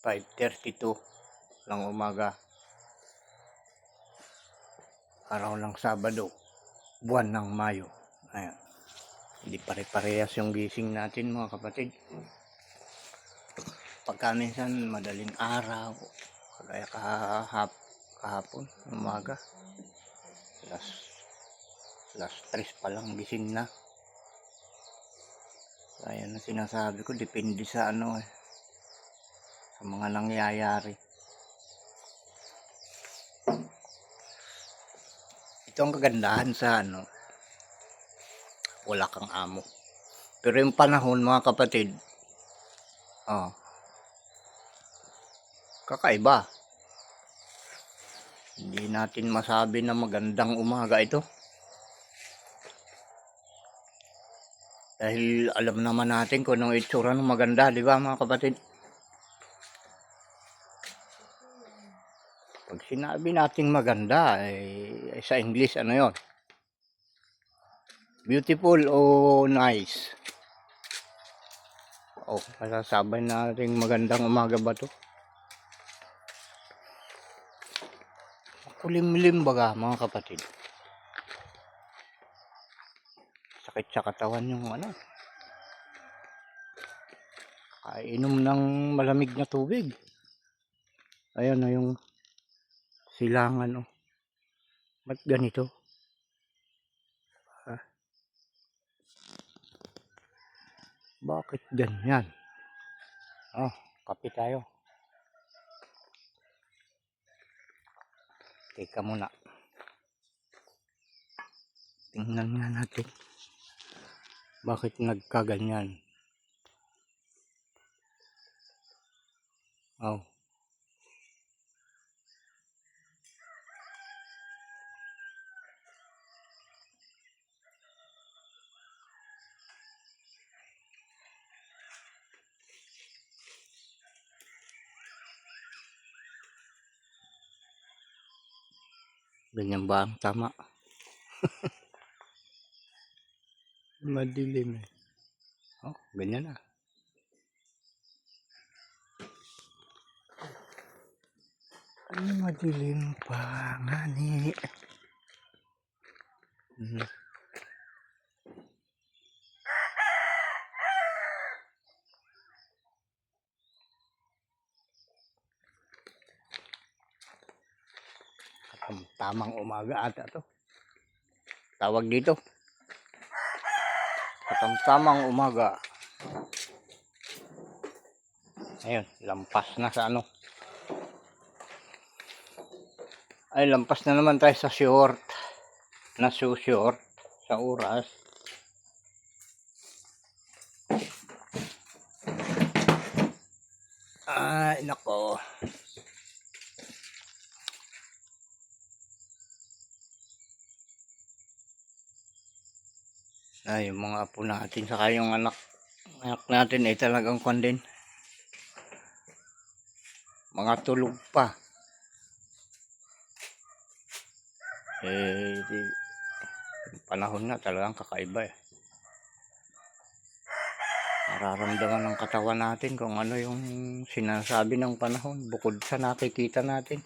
5:32 ng umaga. Araw ng Sabado, buwan ng Mayo. Ayan. Hindi pare-parehas yung gising natin mga kapatid. Pagka minsan madaling araw, kagaya kahapon, umaga. Last 3 pa lang gising na. Ayan ang sinasabi ko, depende sa sa mga nangyayari. Ito ang kagandahan sa wala kang amo. Pero yung panahon mga kapatid, kakaiba. Hindi natin masabi na magandang umaga ito. Dahil alam naman natin kung anong itsura ng maganda, di ba mga kapatid? Pag sinabi nating maganda, sa English yon? Beautiful o nice? Masasabay natin magandang umaga ba to? Kulimlim baga mga kapatid. Sakit sa katawan yung kainom ng malamig na tubig. Ayan na yung silangan Ba't ganito? Bakit ganyan? Kape tayo. Teka muna. Tingnan nga natin. Bakit nagkaganyan? Ganyan ba ang tama? Madilim ganyan na. Madilim pa nga ni. Tamang umaga ata to. Tawag dito. Tamang umaga. Ayun, lampas na sa Ay, lampas na naman tayo sa short. Short sa oras. Ay, nako. Yung mga apo natin saka yung anak natin ay talagang din. Mga tulog pa. Panahon nga talagang kakaiba Nararamdaman ng katawan natin kung ano yung sinasabi ng panahon bukod sa nakikita natin.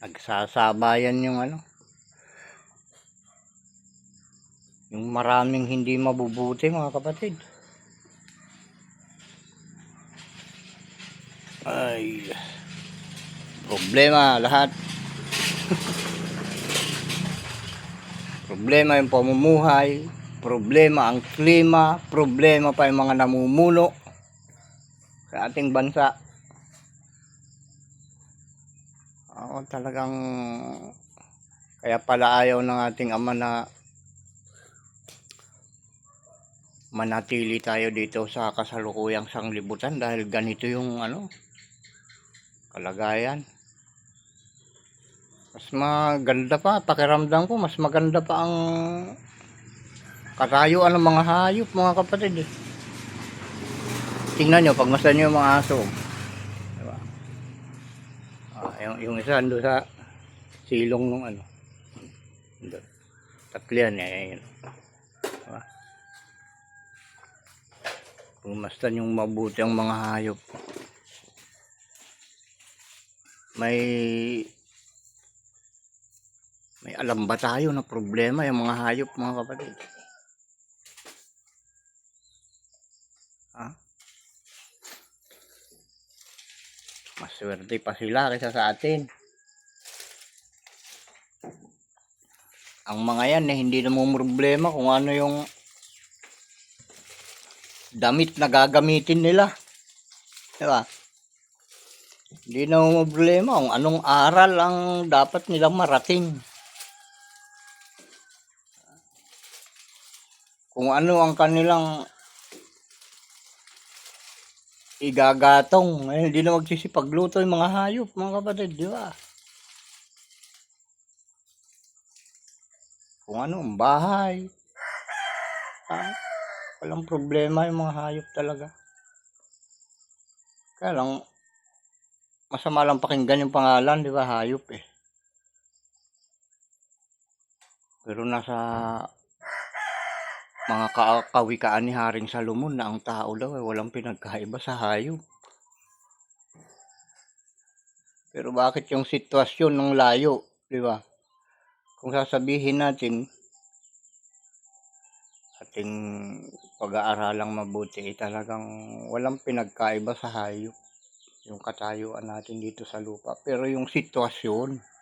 Nagsasabayan yung yung maraming hindi mabubuti mga kapatid. Ay, problema lahat. Problema yung pamumuhay, problema ang klima, problema pa yung mga namumuno sa ating bansa. Talagang kaya pala ayaw ng ating ama na manatili tayo dito sa kasalukuyang sanglibutan dahil ganito yung kalagayan. Mas maganda pa, pakiramdam ko mas maganda pa ang katayuan ng mga hayop mga kapatid Tingnan nyo, pagmasdan nyo yung mga aso. Diba? Yung isa ando sa silong nung tatlo yan Diba? Mastan yung mabuti ang mga hayop. May alam ba tayo na problema yung mga hayop, mga kapatid? Ha? Maswerte pa sila kaysa sa atin. Ang mga yan hindi namang problema kung ano yung damit na gagamitin nila. Diba? Hindi namang problema kung anong aral ang dapat nilang marating. Kung ano ang kanilang igagatong. Hindi na magsisipagluto yung mga hayop, mga kapatid, di ba? Kung ano ang bahay. Walang problema yung mga hayop talaga. Kaya lang, masama lang pakinggan yung pangalan, di ba? Hayop eh. Pero nasa mga kawikaan ni Haring Salomon na ang tao daw ay walang pinagkaiba sa hayop. Pero bakit yung sitwasyon ng layo, di ba? Kung sasabihin natin, ating pag-aaralang mabuti, talagang walang pinagkaiba sa hayop yung katayuan natin dito sa lupa. Pero yung sitwasyon,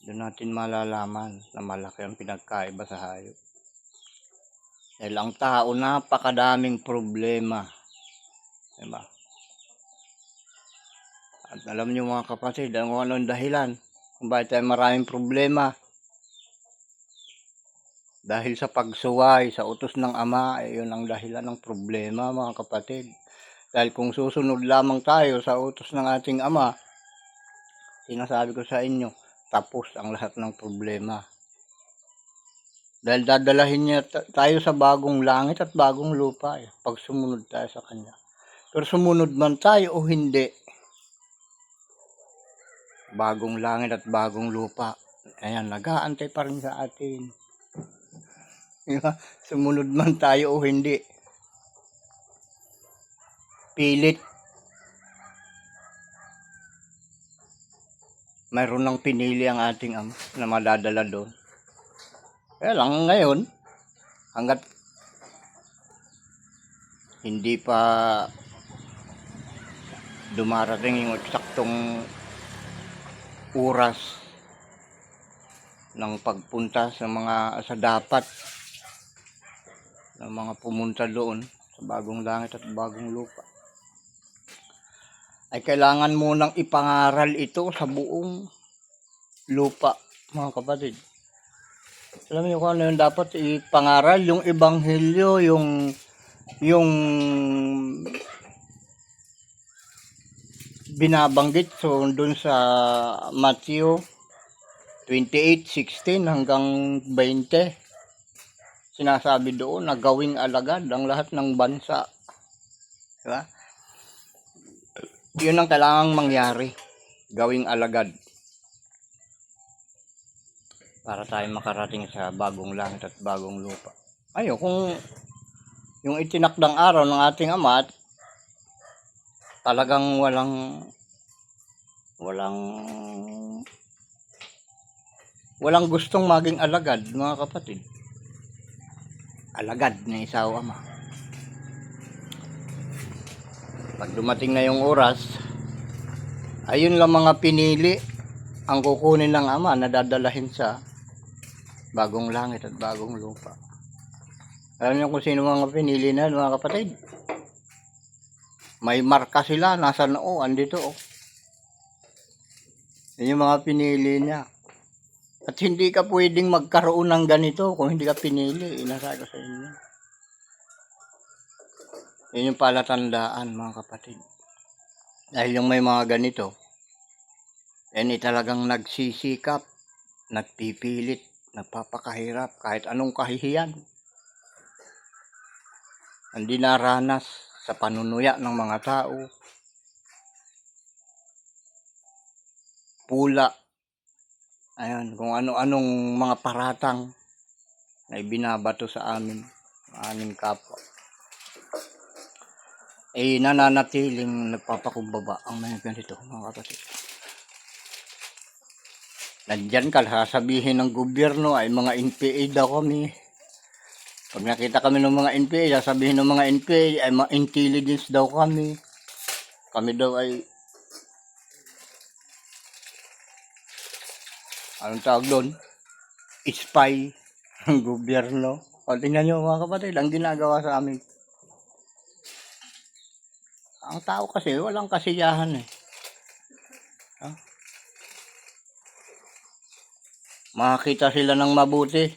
doon natin malalaman na malaki ang pinagkaiba sa hayop. Dahil ang tao, napakadaming problema. Diba? At alam nyo mga kapatid, kung anong dahilan kung bakit tayo maraming problema. Dahil sa pagsuway sa utos ng Ama, yun ang dahilan ng problema, mga kapatid. Dahil kung susunod lamang tayo sa utos ng ating Ama, sinasabi ko sa inyo, tapos ang lahat ng problema. Dahil dadalahin niya tayo sa bagong langit at bagong lupa pag sumunod tayo sa Kanya. Pero sumunod man tayo o hindi, bagong langit at bagong lupa, ayan, nag-aantay pa rin sa atin. Sumunod man tayo o hindi, pilit mayroon ng pinili ang ating Ama na madadala doon. Kaya lang ngayon, hanggat hindi pa dumarating yung eksaktong oras ng pagpunta sa dapat ng mga pumunta doon sa bagong langit at bagong lupa, ay kailangan munang ipangaral ito sa buong lupa, mga kapatid. Alam niyo kung ano yung dapat ipangaral? Yung ebanghelyo, yung binabanggit doon sa Matthew 28:16 hanggang 20. Sinasabi doon na gawing alagad ang lahat ng bansa. Diba? Yun ang kailangang mangyari. Gawing alagad. Para tayo makarating sa bagong langit at bagong lupa. Ayun, kung yung itinakdang araw ng ating Ama, talagang walang gustong maging alagad, mga kapatid. Alagad na isaw Ama. Pag dumating na yung oras, ayun lang mga pinili ang kukunin ng Ama na dadalahin sa bagong langit at bagong lupa. Alam niyo kung sino mga pinili na, mga kapatid? May marka sila, nasa noo, andito oh. Yan yung mga pinili niya. At hindi ka pwedeng magkaroon ng ganito kung hindi ka pinili. Inasabi ko sa inyo. Yan yung palatandaan, mga kapatid. Dahil yung may mga ganito, yan talagang nagsisikap, nagpipilit, nagpapakahirap, kahit anong kahihiyan. Hindi naranas sa panunuya ng mga tao. Pula. Ayan, kung ano-anong mga paratang na ibinabato sa amin. aning kapwa. Nananatiling nagpapakumbaba ang mga ganito, mga kapatid. Nandyan ka, sasabihin ng gobyerno ay mga NPA daw kami. Pag nakita kami ng mga NPA, sasabihin ng mga NPA ay mga intelligence daw kami. Kami daw ay, anong tawag doon? Spy ng gobyerno. O, tingnan nyo mga kapatid, ang ginagawa sa amin. Ang tao kasi, walang kasiyahan eh. Makakita sila ng mabuti.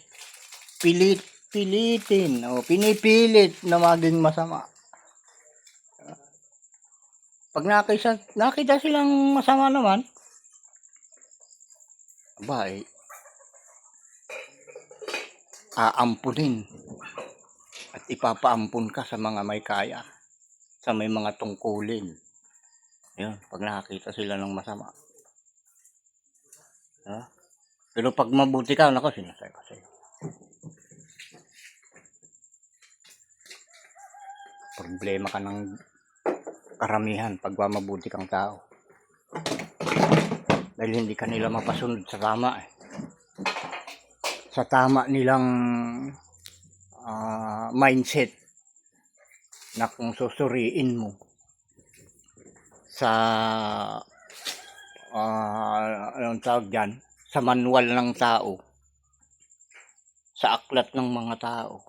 Pilitin. O, pinipilit na maging masama. Pag nakita silang masama naman, aba aampunin at ipapaampun ka sa mga may kaya, sa may mga tungkulin. Yun, pag nakakita sila ng masama. Pero pag mabuti ka, nako, sinasabi ko sa'yo. Problema ka ng karamihan pag mabuti kang tao. Dahil hindi ka nila mapasunod sa tama eh. Sa tama nilang mindset na kung susuriin mo sa anong tawag dyan, sa manual ng tao, sa aklat ng mga tao,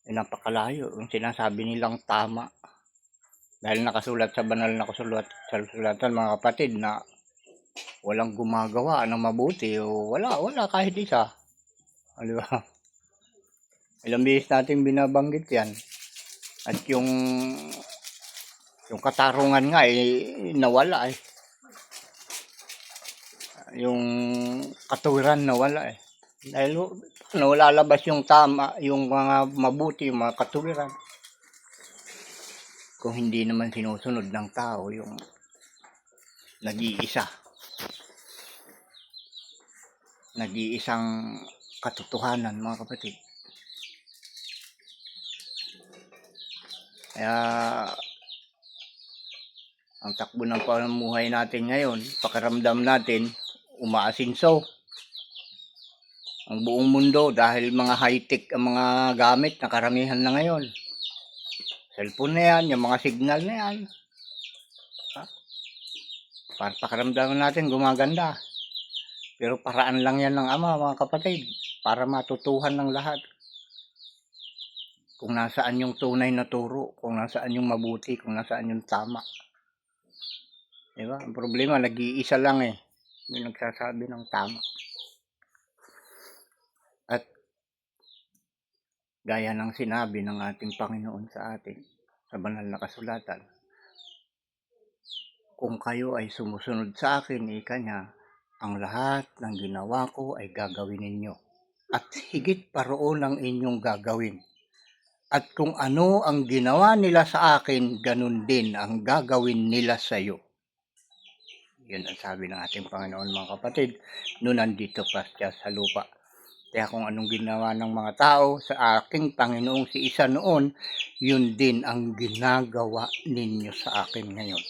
napakalayo yung sinasabi nilang tama. Dahil nakasulat sa banal na kasulatan, mga kapatid, na walang gumagawa ng mabuti o wala kahit isa. Di ba? Ilang beses natin binabanggit yan. At yung katarungan nga nawala eh. Yung katuwiran nawala eh. Dahil lalabas yung tama, yung mga mabuti, yung mga katuwiran, kung hindi naman sinusunod ng tao yung nag-iisang katotohanan, mga kapatid. Kaya ang takbo ng pamumuhay natin ngayon, pakiramdam natin umaasinso ang buong mundo dahil mga high-tech ang mga gamit na karamihan na ngayon. Cellphone na yan, yung mga signal na yan. Para pakiramdaman natin gumaganda. Pero paraan lang yan ng Ama, mga kapatid, para matutuhan ng lahat. Kung nasaan yung tunay na turo, kung nasaan yung mabuti, kung nasaan yung tama. Diba? Ang problema, nag-iisa lang eh. Yung nagsasabi ng tama. At gaya ng sinabi ng ating Panginoon sa atin, sa banal na kasulatan, kung kayo ay sumusunod sa akin, ika niya, ang lahat ng ginawa ko ay gagawin ninyo. At higit pa roon ang inyong gagawin. At kung ano ang ginawa nila sa akin, ganun din ang gagawin nila sa iyo. Yun ang sabi ng ating Panginoon, mga kapatid, noon nandito pa siya sa lupa. Kaya kung anong ginawa ng mga tao sa aking Panginoong si isa noon, yun din ang ginagawa ninyo sa akin ngayon.